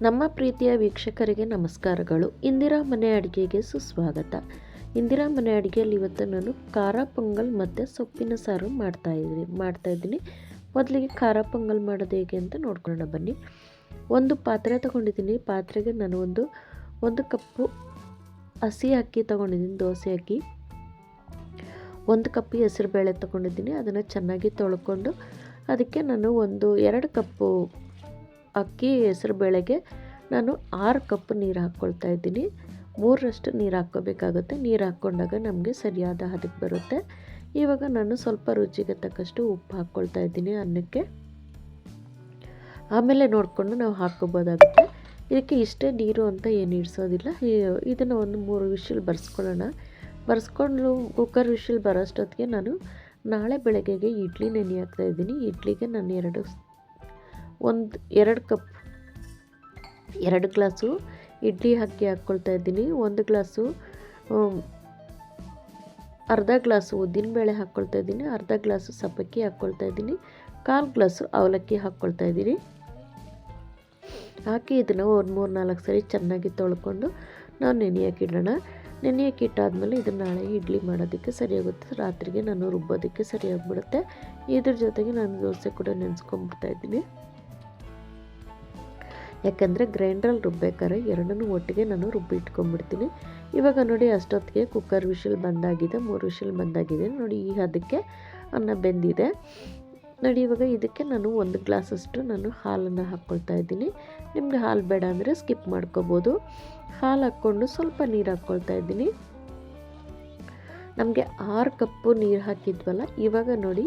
ನಮ್ಮ ಪ್ರೀತಿಯ ವೀಕ್ಷಕರಿಗೆ ನಮಸ್ಕಾರಗಳು. ಇಂದಿರಾ ಮನೆ ಅಡುಗೆಗೆ ಸುಸ್ವಾಗತ. ಇಂದಿರಾ ಮನೆ ಅಡುಗೆಯಲ್ಲಿ ಇವತ್ತು ನಾನು ಖಾರ ಪೊಂಗಲ್ ಮತ್ತು ಸೊಪ್ಪಿನ ಸಾರು ಮಾಡ್ತಾಯಿದ್ದೀನಿ. ಮೊದಲಿಗೆ ಖಾರ ಪೊಂಗಲ್ ಮಾಡೋದು ಹೇಗೆ ಅಂತ ನೋಡ್ಕೊಳ್ಳೋಣ ಬನ್ನಿ. ಒಂದು ಪಾತ್ರೆ ತೊಗೊಂಡಿದ್ದೀನಿ. ಪಾತ್ರೆಗೆ ನಾನು ಒಂದು ಕಪ್ಪು ಹಸಿ ಅಕ್ಕಿ ತೊಗೊಂಡಿದ್ದೀನಿ, ದೋಸೆ ಅಕ್ಕಿ. 1 ಕಪ್ ಹೆಸರುಬೇಳೆ ತೊಗೊಂಡಿದ್ದೀನಿ. ಅದನ್ನು ಚೆನ್ನಾಗಿ ತೊಳ್ಕೊಂಡು ಅದಕ್ಕೆ ನಾನು 2 ಕಪ್ಪು ಅಕ್ಕಿ ಹೆಸರುಬೇಳೆಗೆ ನಾನು 6 ಕಪ್ ನೀರು ಹಾಕ್ಕೊಳ್ತಾ ಇದ್ದೀನಿ. 3ರಷ್ಟು ನೀರು ಹಾಕ್ಕೋಬೇಕಾಗುತ್ತೆ. ನೀರು ಹಾಕ್ಕೊಂಡಾಗ ನಮಗೆ ಸರಿಯಾದ ಹದಕ್ಕೆ ಬರುತ್ತೆ. ಇವಾಗ ನಾನು ಸ್ವಲ್ಪ ರುಚಿಗೆ ತಕ್ಕಷ್ಟು ಉಪ್ಪು ಹಾಕ್ಕೊಳ್ತಾ ಇದ್ದೀನಿ ಅನ್ನಕ್ಕೆ. ಆಮೇಲೆ ನೋಡಿಕೊಂಡು ನಾವು ಹಾಕ್ಕೋಬೋದಾಗುತ್ತೆ. ಇದಕ್ಕೆ ಇಷ್ಟೇ ನೀರು ಅಂತ ಏನು ಇಡಿಸೋದಿಲ್ಲ. ಇದನ್ನು 3 ವಿಷಲ್ ಬರ್ಸ್ಕೊಂಡು ಕುಕ್ಕರ್ ವಿಷಲ್ ಬರೋಷ್ಟೊತ್ತಿಗೆ ನಾನು ನಾಳೆ ಬೆಳಗ್ಗೆಗೆ ಇಡ್ಲಿ ನೆನೆ ಹಾಕ್ತಾಯಿದ್ದೀನಿ. ಇಡ್ಲಿಗೆ ನಾನು 2 ಕಪ್ 2 ಗ್ಲಾಸು ಇಡ್ಲಿ ಅಕ್ಕಿ ಹಾಕ್ಕೊಳ್ತಾ ಇದ್ದೀನಿ. 1 ಗ್ಲಾಸು ಅರ್ಧ ಗ್ಲಾಸು ಉದ್ದಿನಬೇಳೆ ಹಾಕ್ಕೊಳ್ತಾ ಇದ್ದೀನಿ. ಅರ್ಧ ಗ್ಲಾಸು ಸಬ್ಬಕ್ಕಿ ಹಾಕ್ಕೊಳ್ತಾ ಇದ್ದೀನಿ. 1/4 ಗ್ಲಾಸು ಅವಲಕ್ಕಿ ಹಾಕ್ಕೊಳ್ತಾ ಇದ್ದೀನಿ. ಹಾಕಿ ಇದನ್ನು 3-4 ಸರಿ ಚೆನ್ನಾಗಿ ತೊಳ್ಕೊಂಡು ನಾವು ನೆನೆಯೋಕ್ಕಿಡೋಣ. ನೆನೆಯೋಕ್ಕಿಟ್ಟಾದ್ಮೇಲೆ ಇದನ್ನು ನಾಳೆ ಇಡ್ಲಿ ಮಾಡೋದಕ್ಕೆ ಸರಿಯಾಗುತ್ತೆ. ರಾತ್ರಿಗೆ ನಾನು ರುಬ್ಬೋದಕ್ಕೆ ಸರಿಯಾಗಿಬಿಡುತ್ತೆ. ಇದ್ರ ಜೊತೆಗೆ ನಾನು ದೋಸೆ ಕೂಡ ನೆನೆಸ್ಕೊಂಡ್ಬಿಡ್ತಾ ಇದ್ದೀನಿ. ಯಾಕಂದರೆ ಗ್ರೈಂಡ್ರಲ್ಲಿ ರುಬ್ಬೇಕಾದ್ರೆ ಎರಡನ್ನೂ ಒಟ್ಟಿಗೆ ನಾನು ರುಬ್ಬಿ ಇಟ್ಕೊಂಡ್ಬಿಡ್ತೀನಿ. ಇವಾಗ ನೋಡಿ ಅಷ್ಟೊತ್ತಿಗೆ ಕುಕ್ಕರ್ ವಿಷಲ್ ಬಂದಾಗಿದೆ, 3 ವಿಷಲ್ ಬಂದಾಗಿದೆ. ನೋಡಿ ಈ ಹದಕ್ಕೆ ಅನ್ನ ಬೆಂದಿದೆ. ನೋಡಿ ಇವಾಗ ಇದಕ್ಕೆ ನಾನು 1 ಗ್ಲಾಸಷ್ಟು ನಾನು ಹಾಲನ್ನು ಹಾಕ್ಕೊಳ್ತಾ ಇದ್ದೀನಿ. ನಿಮಗೆ ಹಾಲು ಬೇಡ ಅಂದರೆ ಸ್ಕಿಪ್ ಮಾಡ್ಕೋಬೋದು. ಹಾಲು ಹಾಕ್ಕೊಂಡು ಸ್ವಲ್ಪ ನೀರು ಹಾಕ್ಕೊಳ್ತಾ ಇದ್ದೀನಿ. ನಮಗೆ 6 ಕಪ್ಪು ನೀರು ಹಾಕಿದ್ವಲ್ಲ, ಇವಾಗ ನೋಡಿ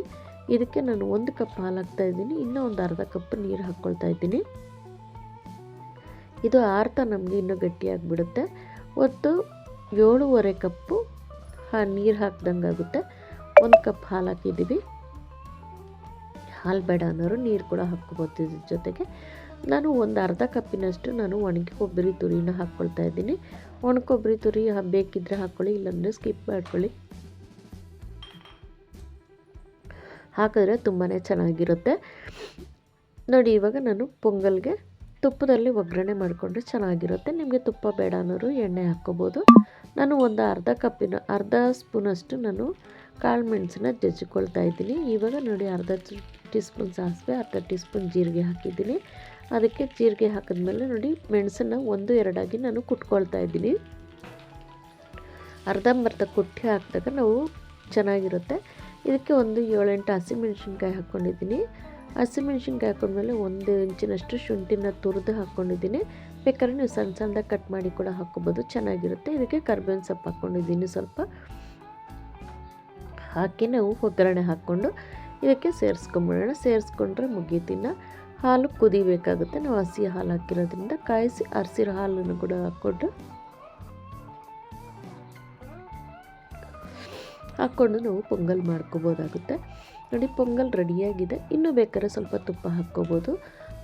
ಇದಕ್ಕೆ ನಾನು 1 ಕಪ್ ಹಾಲು ಹಾಕ್ತಾಯಿದ್ದೀನಿ. ಇನ್ನೂ ಒಂದು ಅರ್ಧ ಕಪ್ ನೀರು ಹಾಕ್ಕೊಳ್ತಾ ಇದ್ದೀನಿ. ಇದು ಆರ್ತಾ ನಮಗೆ ಇನ್ನೂ ಗಟ್ಟಿಯಾಗಿಬಿಡುತ್ತೆ. 7.5 ಕಪ್ಪು ನೀರು ಹಾಕ್ದಂಗೆ ಆಗುತ್ತೆ. 1 ಕಪ್ ಹಾಲು ಹಾಕಿದ್ದೀವಿ. ಹಾಲು ಬೇಡ ಅನ್ನೋರು ನೀರು ಕೂಡ ಹಾಕ್ಕೋಬೋದು. ಇದ್ರ ಜೊತೆಗೆ ನಾನು ಒಂದು ಅರ್ಧ ಕಪ್ಪಿನಷ್ಟು ನಾನು ಒಣಗಿ ಕೊಬ್ಬರಿ ತುರಿನ ಹಾಕ್ಕೊಳ್ತಾ ಇದ್ದೀನಿ. ಒಣ ಕೊಬ್ಬರಿ ತುರಿ ಬೇಕಿದ್ದರೆ ಹಾಕ್ಕೊಳ್ಳಿ, ಇಲ್ಲಾಂದರೆ ಸ್ಕಿಪ್ ಮಾಡ್ಕೊಳ್ಳಿ. ಹಾಕಿದ್ರೆ ತುಂಬಾ ಚೆನ್ನಾಗಿರುತ್ತೆ. ನೋಡಿ ಇವಾಗ ನಾನು ಪೊಂಗಲ್ಗೆ ತುಪ್ಪದಲ್ಲಿ ಒಗ್ಗರಣೆ ಮಾಡಿಕೊಂಡ್ರೆ ಚೆನ್ನಾಗಿರುತ್ತೆ. ನಿಮಗೆ ತುಪ್ಪ ಬೇಡ ಅನ್ನೋರು ಎಣ್ಣೆ ಹಾಕ್ಕೋಬೋದು. ನಾನು ಒಂದು ಅರ್ಧ ಸ್ಪೂನಷ್ಟು ನಾನು ಕಾಳು ಮೆಣಸನ್ನ ಜಜ್ಜಿಕೊಳ್ತಾ ಇದ್ದೀನಿ. ಇವಾಗ ನೋಡಿ ಅರ್ಧ ಟೀ ಸ್ಪೂನ್ ಸಾಸಿವೆ, ಅರ್ಧ ಟೀ ಸ್ಪೂನ್ ಜೀರಿಗೆ ಹಾಕಿದ್ದೀನಿ. ಅದಕ್ಕೆ ಜೀರಿಗೆ ಹಾಕಿದ್ಮೇಲೆ ನೋಡಿ ಮೆಣಸನ್ನು 1-2 ನಾನು ಕುಟ್ಕೊಳ್ತಾ ಇದ್ದೀನಿ. ಅರ್ಧಂಬರ್ಧ ಕುಟ್ಟಿ ಹಾಕಿದಾಗ ನಾವು ಚೆನ್ನಾಗಿರುತ್ತೆ. ಇದಕ್ಕೆ 7-8 ಹಸಿಮೆಣ್ಸಿನ್ಕಾಯಿ ಹಾಕ್ಕೊಂಡಿದ್ದೀನಿ. ಹಸಿಮೆಣ್ಸಿನ್ಕಾಯಿ ಹಾಕೊಂಡ್ಮೇಲೆ 1 ಇಂಚಿನಷ್ಟು ಶುಂಠಿನ ತುರಿದು ಹಾಕ್ಕೊಂಡಿದ್ದೀನಿ. ಬೇಕಾದ್ರೆ ನೀವು ಸಣ್ಣದಾಗಿ ಕಟ್ ಮಾಡಿ ಕೂಡ ಹಾಕ್ಕೋಬೋದು, ಚೆನ್ನಾಗಿರುತ್ತೆ. ಇದಕ್ಕೆ ಕರಿಬೇವಿನ ಸೊಪ್ಪು ಹಾಕ್ಕೊಂಡಿದ್ದೀನಿ. ಸ್ವಲ್ಪ ಹಾಕಿ ನಾವು ಒಗ್ಗರಣೆ ಹಾಕ್ಕೊಂಡು ಇದಕ್ಕೆ ಸೇರಿಸ್ಕೊಂಬಿಡೋಣ. ಸೇರಿಸ್ಕೊಂಡ್ರೆ ಮುಗೀತಿನ ಹಾಲು ಕುದಿಬೇಕಾಗುತ್ತೆ. ನಾವು ಹಸಿ ಹಾಲು ಹಾಕಿರೋದ್ರಿಂದ ಕಾಯಿಸಿ ಅರಸಿರೋ ಹಾಲನ್ನು ಕೂಡ ಹಾಕ್ಕೊಂಡು ನಾವು ಪೊಂಗಲ್ ಮಾಡ್ಕೋಬೋದಾಗುತ್ತೆ. ನೋಡಿ ಪೊಂಗಲ್ ರೆಡಿಯಾಗಿದೆ. ಇನ್ನೂ ಬೇಕಾದ್ರೆ ಸ್ವಲ್ಪ ತುಪ್ಪ ಹಾಕ್ಕೋಬೋದು.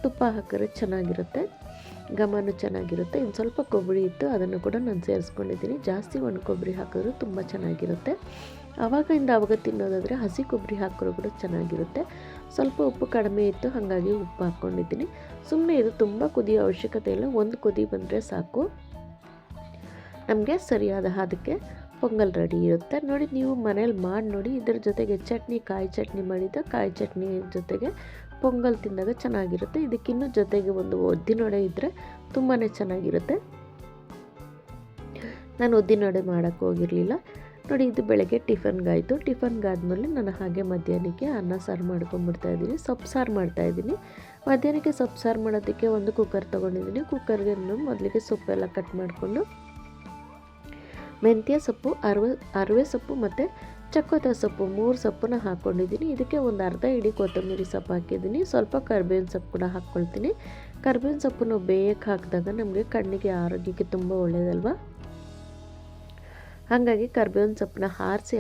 ತುಪ್ಪ ಹಾಕಿದ್ರೆ ಚೆನ್ನಾಗಿರುತ್ತೆ, ಘಮನೂ ಚೆನ್ನಾಗಿರುತ್ತೆ. ಇನ್ನು ಸ್ವಲ್ಪ ಕೊಬ್ಬರಿ ಇತ್ತು, ಅದನ್ನು ಕೂಡ ನಾನು ಸೇರಿಸ್ಕೊಂಡಿದ್ದೀನಿ. ಜಾಸ್ತಿ ಒಣ ಕೊಬ್ಬರಿ ಹಾಕಿದ್ರು ತುಂಬ ಚೆನ್ನಾಗಿರುತ್ತೆ. ಅವಾಗ ತಿನ್ನೋದಾದರೆ ಹಸಿ ಕೊಬ್ಬರಿ ಹಾಕಿದ್ರು ಕೂಡ ಚೆನ್ನಾಗಿರುತ್ತೆ. ಸ್ವಲ್ಪ ಉಪ್ಪು ಕಡಿಮೆ ಇತ್ತು, ಹಾಗಾಗಿ ಉಪ್ಪು ಹಾಕ್ಕೊಂಡಿದ್ದೀನಿ. ಸುಮ್ಮನೆ ಇದು ತುಂಬ ಕುದಿಯೋ ಅವಶ್ಯಕತೆ ಇಲ್ಲ. 1 ಕುದಿ ಬಂದರೆ ಸಾಕು, ನಮಗೆ ಸರಿಯಾದ ಹದಕ್ಕೆ ಪೊಂಗಲ್ ರೆಡಿ ಇರುತ್ತೆ. ನೋಡಿ ನೀವು ಮನೇಲಿ ಮಾಡಿ ನೋಡಿ. ಇದರ ಜೊತೆಗೆ ಕಾಯಿ ಚಟ್ನಿ ಮಾಡಿದ್ದ ಕಾಯಿ ಚಟ್ನಿ ಜೊತೆಗೆ ಪೊಂಗಲ್ ತಿಂದಾಗ ಚೆನ್ನಾಗಿರುತ್ತೆ. ಇದಕ್ಕಿನ್ನೂ ಜೊತೆಗೆ ಒಂದು ಉದ್ದಿನವಡೆ ಇದ್ದರೆ ತುಂಬಾ ಚೆನ್ನಾಗಿರುತ್ತೆ. ನಾನು ಉದ್ದಿನವಡೆ ಮಾಡೋಕ್ಕೆ ಹೋಗಿರಲಿಲ್ಲ. ನೋಡಿ ಇದು ಬೆಳಗ್ಗೆ ಟಿಫನ್ಗಾಯಿತು. ಟಿಫನ್ಗಾದ್ಮೇಲೆ ನಾನು ಹಾಗೆ ಮಧ್ಯಾಹ್ನಕ್ಕೆ ಅನ್ನ ಸಾರು ಮಾಡ್ಕೊಂಡ್ಬಿಡ್ತಾಯಿದ್ದೀನಿ. ಸೊಪ್ಪು ಸಾರು ಮಾಡ್ತಾಯಿದ್ದೀನಿ. ಮಧ್ಯಾಹ್ನಕ್ಕೆ ಸೊಪ್ಪು ಸಾರು ಮಾಡೋದಕ್ಕೆ ಒಂದು ಕುಕ್ಕರ್ ತೊಗೊಂಡಿದ್ದೀನಿ. ಕುಕ್ಕರ್ಗೆ ಮೊದಲಿಗೆ ಸೊಪ್ಪೆಲ್ಲ ಕಟ್ ಮಾಡಿಕೊಂಡು ಮೆಂತ್ಯ ಸೊಪ್ಪು, ಅರವೆ ಸೊಪ್ಪು ಮತ್ತು ಚಕ್ಕೋತ ಸೊಪ್ಪು 3 ಸೊಪ್ಪನ್ನ ಹಾಕ್ಕೊಂಡಿದ್ದೀನಿ. ಇದಕ್ಕೆ ಒಂದು ಅರ್ಧ ಇಡೀ ಕೊತ್ತಂಬರಿ ಸೊಪ್ಪು ಹಾಕಿದ್ದೀನಿ. ಸ್ವಲ್ಪ ಕರಿಬೇವಿನ ಸೊಪ್ಪು ಕೂಡ ಹಾಕ್ಕೊಳ್ತೀನಿ. ಕರಿಬೇವಿನ ಸೊಪ್ಪು ನಾವು ಬೇಯಕ್ಕೆ ಹಾಕಿದಾಗ ನಮಗೆ ಕಣ್ಣಿಗೆ ಆರೋಗ್ಯಕ್ಕೆ ತುಂಬ ಒಳ್ಳೆಯದಲ್ವ. ಹಾಗಾಗಿ ಕರಿಬೇವಿನ ಸೊಪ್ಪನ್ನ ಆರಿಸಿ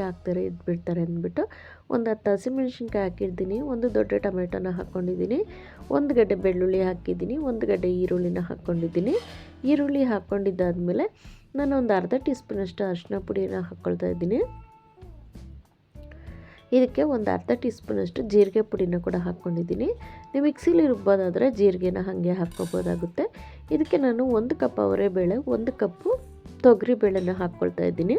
ಇಟ್ಬಿಡ್ತಾರೆ ಅಂದ್ಬಿಟ್ಟು ಒಂದು 10 ಹಸಿಮೆಣ್ಸಿನ್ಕಾಯಿ ಹಾಕಿದ್ದೀನಿ. 1 ದೊಡ್ಡ ಟೊಮೆಟೊನ ಹಾಕ್ಕೊಂಡಿದ್ದೀನಿ. 1 ಗಡ್ಡೆ ಬೆಳ್ಳುಳ್ಳಿ ಹಾಕಿದ್ದೀನಿ. 1 ಗಡ್ಡೆ ಈರುಳ್ಳಿನ ಹಾಕ್ಕೊಂಡಿದ್ದೀನಿ. ಈರುಳ್ಳಿ ಹಾಕ್ಕೊಂಡಿದ್ದಾದಮೇಲೆ ನಾನು ಒಂದು ಅರ್ಧ ಟೀ ಸ್ಪೂನಷ್ಟು ಅರಿಶಿನ ಪುಡಿನ ಹಾಕ್ಕೊಳ್ತಾ ಇದ್ದೀನಿ. ಇದಕ್ಕೆ ಒಂದು ಅರ್ಧ ಟೀ ಸ್ಪೂನಷ್ಟು ಜೀರಿಗೆ ಪುಡಿನ ಕೂಡ ಹಾಕ್ಕೊಂಡಿದ್ದೀನಿ. ನೀವು ಮಿಕ್ಸಿಲಿ ರುಬ್ಬೋದಾದರೆ ಜೀರಿಗೆನ ಹಾಗೆ ಹಾಕ್ಕೋಬೋದಾಗುತ್ತೆ. ಇದಕ್ಕೆ ನಾನು 1 ಕಪ್ ಅವರೆಬೇಳೆ, 1 ಕಪ್ಪು ತೊಗರಿಬೇಳೆನ ಹಾಕ್ಕೊಳ್ತಾ ಇದ್ದೀನಿ.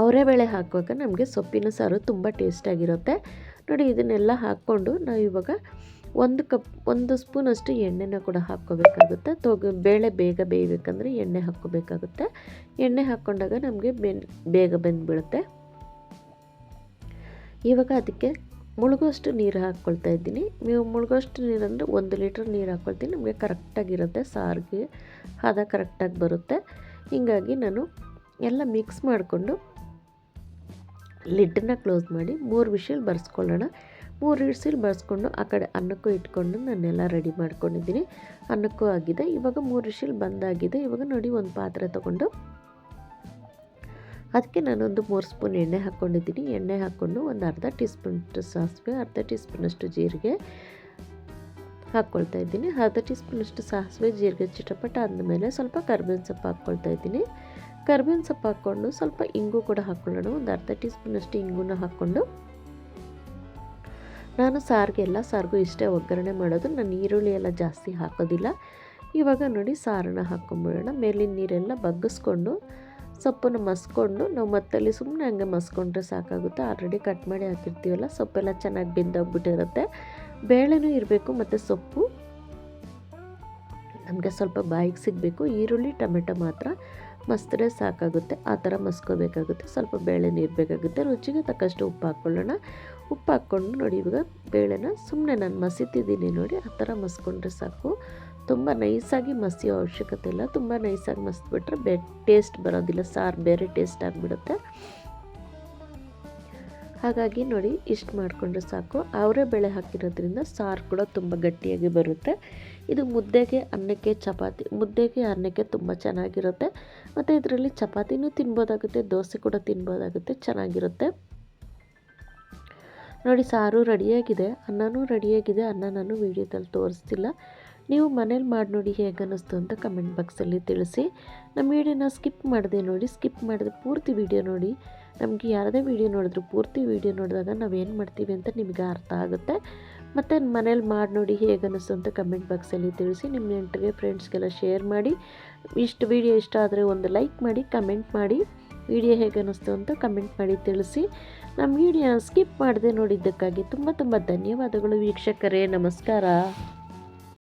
ಅವರೆಬೇಳೆ ಹಾಕುವಾಗ ನಮಗೆ ಸೊಪ್ಪಿನ ಸಾರು ತುಂಬ ಟೇಸ್ಟಾಗಿರುತ್ತೆ. ನೋಡಿ, ಇದನ್ನೆಲ್ಲ ಹಾಕ್ಕೊಂಡು ನಾವು ಇವಾಗ 1 ಸ್ಪೂನಷ್ಟು ಎಣ್ಣೆನ ಕೂಡ ಹಾಕ್ಕೋಬೇಕಾಗುತ್ತೆ. ಬೇಳೆ ಬೇಗ ಬೇಯಬೇಕಂದ್ರೆ ಎಣ್ಣೆ ಹಾಕ್ಕೋಬೇಕಾಗುತ್ತೆ. ಎಣ್ಣೆ ಹಾಕ್ಕೊಂಡಾಗ ನಮಗೆ ಬೇಗ ಬೆಂದುಬಿಡುತ್ತೆ. ಇವಾಗ ಅದಕ್ಕೆ ಮುಳುಗೋಷ್ಟು ನೀರು ಹಾಕ್ಕೊಳ್ತಾ ಇದ್ದೀನಿ. ನೀವು ಮುಳುಗೋಷ್ಟು ನೀರಂದರೆ 1 ಲೀಟ್ರ್ ನೀರು ಹಾಕ್ಕೊಳ್ತೀನಿ. ನಮಗೆ ಕರೆಕ್ಟಾಗಿರುತ್ತೆ, ಸಾರಿಗೆ ಹದ ಕರೆಕ್ಟಾಗಿ ಬರುತ್ತೆ. ಹೀಗಾಗಿ ನಾನು ಎಲ್ಲ ಮಿಕ್ಸ್ ಮಾಡಿಕೊಂಡು ಲಿಡ್ಡನ್ನ ಕ್ಲೋಸ್ ಮಾಡಿ 3 ವಿಷಲ್ ಬರ್ಸ್ಕೊಳ್ಳೋಣ. 3 ವಿಷಲ್ ಬರ್ಸ್ಕೊಂಡು ಆ ಕಡೆ ಅನ್ನಕ್ಕೂ ಇಟ್ಕೊಂಡು ನಾನೆಲ್ಲ ರೆಡಿ ಮಾಡ್ಕೊಂಡಿದ್ದೀನಿ. ಅನ್ನಕ್ಕೂ ಆಗಿದೆ. ಇವಾಗ 3 ವಿಷಲ್ ಬಂದಾಗಿದೆ. ಇವಾಗ ನೋಡಿ, ಒಂದು ಪಾತ್ರೆ ತೊಗೊಂಡು ಅದಕ್ಕೆ ನಾನೊಂದು 3 ಸ್ಪೂನ್ ಎಣ್ಣೆ ಹಾಕ್ಕೊಂಡಿದ್ದೀನಿ. ಎಣ್ಣೆ ಹಾಕ್ಕೊಂಡು ಒಂದು ಅರ್ಧ ಟೀ ಸ್ಪೂನಷ್ಟು ಸಾಸಿವೆ, ಅರ್ಧ ಟೀ ಸ್ಪೂನಷ್ಟು ಜೀರಿಗೆ ಹಾಕ್ಕೊಳ್ತಾ ಇದ್ದೀನಿ. ಅರ್ಧ ಟೀ ಸ್ಪೂನಷ್ಟು ಸಾಸಿವೆ ಜೀರಿಗೆ ಚಿಟಪಟ ಆದಮೇಲೆ ಸ್ವಲ್ಪ ಕರಿಬೇವಿನ ಸೊಪ್ಪು ಹಾಕ್ಕೊಳ್ತಾ ಇದ್ದೀನಿ. ಕರಿಬೇವಿನ ಸೊಪ್ಪು ಹಾಕ್ಕೊಂಡು ಸ್ವಲ್ಪ ಇಂಗು ಕೂಡ ಹಾಕ್ಕೊಳ್ಳೋಣ. ಒಂದು ಅರ್ಧ ಟೀ ಸ್ಪೂನಷ್ಟು ಇಂಗುನ ಹಾಕ್ಕೊಂಡು ನಾನು ಸಾರಿಗೂ ಇಷ್ಟೇ ಒಗ್ಗರಣೆ ಮಾಡೋದು. ನಾನು ಈರುಳ್ಳಿ ಎಲ್ಲ ಜಾಸ್ತಿ ಹಾಕೋದಿಲ್ಲ. ಇವಾಗ ನೋಡಿ, ಸಾರನ್ನ ಹಾಕ್ಕೊಂಬಿಡೋಣ. ಮೇಲಿನ ನೀರೆಲ್ಲ ಬಗ್ಗಿಸ್ಕೊಂಡು ಸೊಪ್ಪನ್ನು ಮಸ್ಕೊಂಡು ನಾವು ಮತ್ತಲ್ಲಿ ಸುಮ್ಮನೆ ಹಂಗೆ ಮಸ್ಕೊಂಡ್ರೆ ಸಾಕಾಗುತ್ತೆ. ಆಲ್ರೆಡಿ ಕಟ್ ಮಾಡಿ ಹಾಕಿರ್ತೀವಲ್ಲ, ಸೊಪ್ಪೆಲ್ಲ ಚೆನ್ನಾಗಿ ಬೆಂದೋಗ್ಬಿಟ್ಟಿರುತ್ತೆ. ಬೇಳೆನೂ ಇರಬೇಕು ಮತ್ತು ಸೊಪ್ಪು ನಮಗೆ ಸ್ವಲ್ಪ ಬಾಯಿಗೆ ಸಿಗಬೇಕು. ಈರುಳ್ಳಿ ಟೊಮೆಟೊ ಮಾತ್ರ ಮಸ್ತ್ರೆ ಸಾಕಾಗುತ್ತೆ. ಆ ಥರ ಮಸ್ಕೋಬೇಕಾಗುತ್ತೆ. ಸ್ವಲ್ಪ ಬೇಳೆನೂ ಇರಬೇಕಾಗುತ್ತೆ. ರುಚಿಗೆ ತಕ್ಕಷ್ಟು ಉಪ್ಪು ಹಾಕ್ಕೊಳ್ಳೋಣ. ಉಪ್ಪು ಹಾಕ್ಕೊಂಡು ನೋಡಿ, ಇವಾಗ ಬೇಳೆನ ಸುಮ್ಮನೆ ನಾನು ಮಸಿತಿದ್ದೀನಿ ನೋಡಿ, ಆ ಥರ ಮಸ್ಕೊಂಡ್ರೆ ಸಾಕು. ತುಂಬ ನೈಸಾಗಿ ಮಸಿಯೋ ಅವಶ್ಯಕತೆ ಇಲ್ಲ. ತುಂಬ ನೈಸಾಗಿ ಮಸ್ಬಿಟ್ರೆ ಟೇಸ್ಟ್ ಬರೋದಿಲ್ಲ, ಸಾರು ಬೇರೆ ಟೇಸ್ಟ್ ಆಗಿಬಿಡುತ್ತೆ. ಹಾಗಾಗಿ ನೋಡಿ, ಇಷ್ಟು ಮಾಡಿಕೊಂಡ್ರೆ ಸಾಕು. ಅವರೆಬೇಳೆ ಹಾಕಿರೋದ್ರಿಂದ ಸಾರು ಕೂಡ ತುಂಬ ಗಟ್ಟಿಯಾಗಿ ಬರುತ್ತೆ. ಇದು ಮುದ್ದೆಗೆ, ಅನ್ನಕ್ಕೆ ತುಂಬ ಚೆನ್ನಾಗಿರುತ್ತೆ. ಮತ್ತು ಇದರಲ್ಲಿ ಚಪಾತಿನೂ ತಿನ್ಬೋದಾಗುತ್ತೆ, ದೋಸೆ ಕೂಡ ತಿನ್ಬೋದಾಗುತ್ತೆ, ಚೆನ್ನಾಗಿರುತ್ತೆ. ನೋಡಿ, ಸಾರು ರೆಡಿಯಾಗಿದೆ, ಅನ್ನನೂ ರೆಡಿಯಾಗಿದೆ. ಅನ್ನ ನಾನು ವೀಡಿಯೋದಲ್ಲಿ ತೋರಿಸ್ತಿಲ್ಲ. ನೀವು ಮನೇಲಿ ಮಾಡಿ ನೋಡಿ ಹೇಗೆ ಅನ್ನಿಸ್ತು ಅಂತ ಕಮೆಂಟ್ ಬಾಕ್ಸಲ್ಲಿ ತಿಳಿಸಿ. ನಮ್ಮ ವೀಡಿಯೋನ ಸ್ಕಿಪ್ ಮಾಡಿದೆ ಪೂರ್ತಿ ವೀಡಿಯೋ ನೋಡಿ. ನಮಗೆ ಯಾವುದೇ ವೀಡಿಯೋ ನೋಡಿದ್ರು ಪೂರ್ತಿ ವೀಡಿಯೋ ನೋಡಿದಾಗ ನಾವೇನು ಮಾಡ್ತೀವಿ ಅಂತ ನಿಮಗೆ ಅರ್ಥ ಆಗುತ್ತೆ. ಮತ್ತು ಮನೇಲಿ ಮಾಡಿ ನೋಡಿ ಹೇಗೆ ಅನ್ನಿಸ್ತು ಅಂತ ಕಮೆಂಟ್ ಬಾಕ್ಸಲ್ಲಿ ತಿಳಿಸಿ. ನಿಮ್ಮ ನೆಂಟರಿಗೆ, ಫ್ರೆಂಡ್ಸ್ಗೆಲ್ಲ ಶೇರ್ ಮಾಡಿ. ವೀಡಿಯೋ ಇಷ್ಟ ಆದರೆ ಒಂದು ಲೈಕ್ ಮಾಡಿ, ಕಮೆಂಟ್ ಮಾಡಿ. ವಿಡಿಯೋ ಹೇಗೆ ಅನ್ನಿಸ್ತು ಅಂತ ಕಮೆಂಟ್ ಮಾಡಿ ತಿಳಿಸಿ. ನಮ್ಮ ವಿಡಿಯೋನ ಸ್ಕಿಪ್ ಮಾಡದೆ ನೋಡಿದ್ದಕ್ಕಾಗಿ ತುಂಬ ಧನ್ಯವಾದಗಳು ವೀಕ್ಷಕರೇ. ನಮಸ್ಕಾರ.